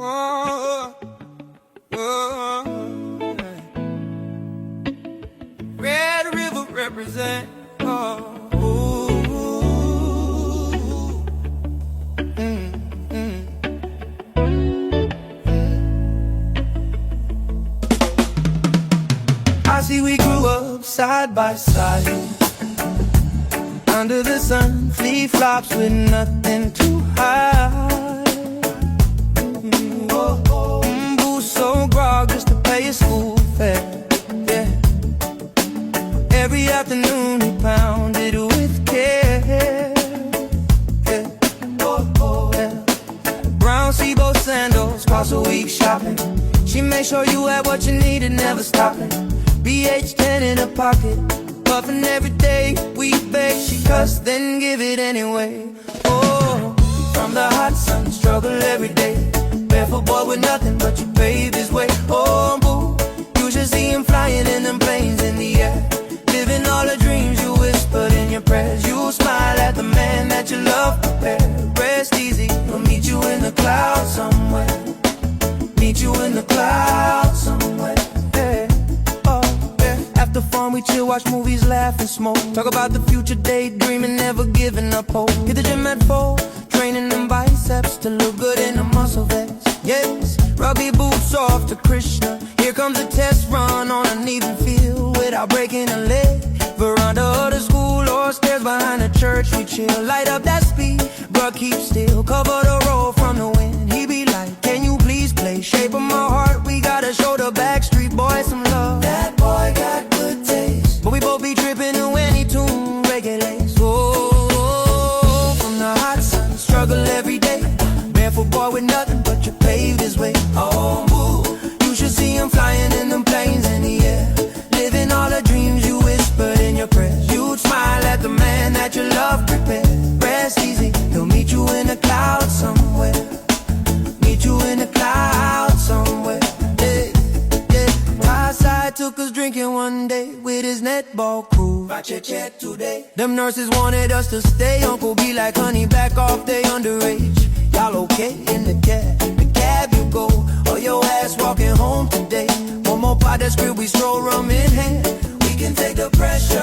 Oh, oh, Red River represent. Oh, I see we grew up side by side, under the sun, flip-flops with nothing to hide. Boost so grog just to pay his school fare. Yeah. Every afternoon he pounded with care. Yeah. Yeah. Brown Seabow sandals, cost a week shopping. She made sure you had what you needed, never stopping. BH10 in her pocket, puffin' every day. We beg, she cuss, then give it anyway. Oh, from the hot sun, struggle every day. Barefoot boy with nothing, but you paved his way. Oh, boo, you should see him flying in them planes in the air, living all the dreams you whispered in your prayers. You smile at the man that you love, prepare. Rest easy, we'll meet you in the clouds somewhere. Meet you in the clouds somewhere. Hey. After fun, we chill, watch movies, laugh and smoke. Talk about the future, daydreaming, never giving up hope. Hit the gym at 4, training them biceps to look good in a muscle vest. Yes, rugby boots off to Krishna. Here comes a test run on an even field without breaking a leg. Veranda of the school or stairs behind the church, we chill. Light up that speed, bruh, keep still. Cover the road from the wind. He be like, can you please play? Shape of my heart, we gotta show the Backstreet Boys some love. That boy got good taste, but we both be tripping to any tune regulates. Oh, from the hot sun, struggle every day. Barefoot boy with nothing, but you paved his way. Oh, boo, you should see him flying in them planes in the air, living all the dreams you whispered in your prayers. You'd smile at the man that you love, prepare. Rest easy, he'll meet you in the clouds somewhere. Meet you in the clouds somewhere. Yeah, yeah. Outside took us drinking one day with his netball crew. Today. Them nurses wanted us to stay. Uncle be like, honey, back off, they underage. Y'all okay in the cab? The cab you go, or your ass walking home today. One more pot that script, we stroll rum in hand. We can take the pressure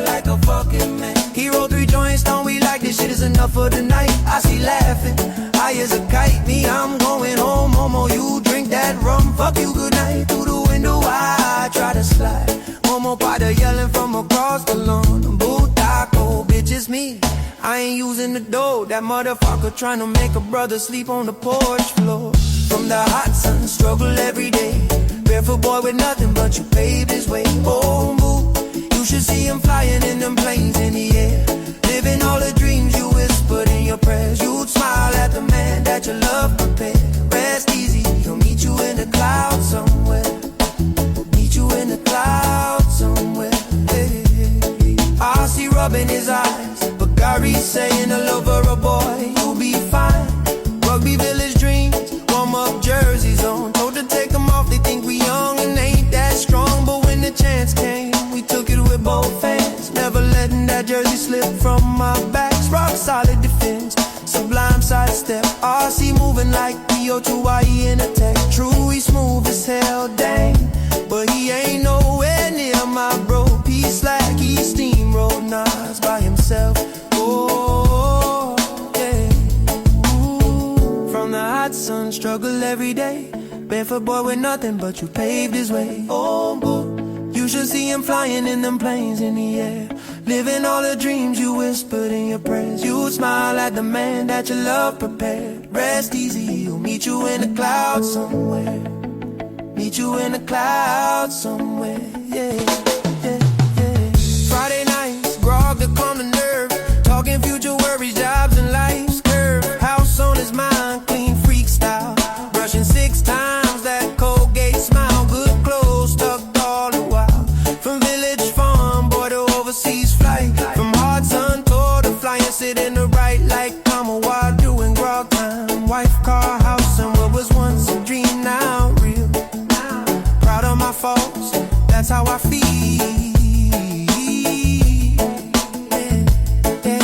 like a fucking man. He rolled 3 joints, don't we like this shit is enough for the night. I see laughing, high as a kite. Me, I'm going home, homo, you drink that rum. Fuck you, good night, through the window I try to slide. Homo potter yelling from across the lawn. Boo taco, bitch, it's me, I ain't using the door. That motherfucker trying to make a brother sleep on the porch floor. From the hot sun, struggle every day. Barefoot boy with nothing, but you paved his way. Oh, boo, you should see him flying in them planes in the air, living all the dreams you whispered in your prayers. You'd smile at the man that you love, prepare. Rest easy, he'll meet you in the clouds somewhere. Meet you in the clouds somewhere. Hey. I see rubbing his eyes, but Gary's saying a lover, a boy, you'll be fine. Rugby village dreams, warm up jerseys on. Told to take them off, they think we young and ain't that strong. But when the chance came, we took it with both hands. Never letting that jersey slip from my back. Rock solid defense, sublime sidestep. RC moving like P.O.2.I.E. in a tech. True, he's smooth as hell, dang, but he ain't nowhere near my bro. Peace like he steamrolled Nas by himself. Oh, yeah. Ooh. From the hot sun, struggle every day. Barefoot boy with nothing, but you paved his way. Oh, boo, you should see him flying in them planes in the air, living all the dreams you whispered in your prayers. You'd smile at the man that you love, prepared. Rest easy, he'll meet you in the clouds somewhere. Meet you in the clouds somewhere. Yeah, yeah, yeah. Friday nights, grog to calm the nerve, talking future worries, jobs and life's curve. House on his mind, clean freak style, brushing 6 times that Colgate smile. Good clothes tucked all the while. From village farm, boy to overseas flight. From hard sun tour to flying, sit in the right like I'm a wild doing grog time. Wife, car, house, and what was once a dream now real. Proud of my faults, that's how I feel. Yeah, yeah.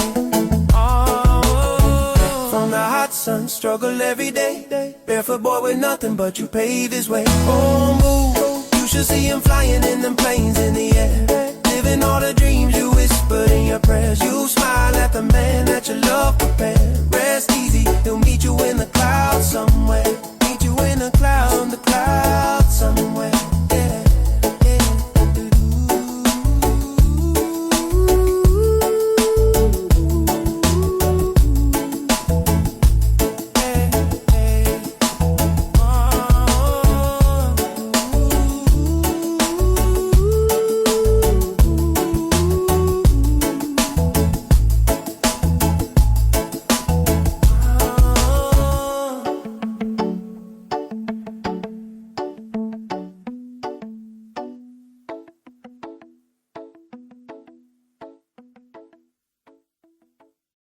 Oh, from the hot son, struggle every day. Barefoot boy with nothing, but you pave his way. Oh, move, you should see him flying in them planes in the air. Living all the dreams you whispered in your prayers. You smile at the man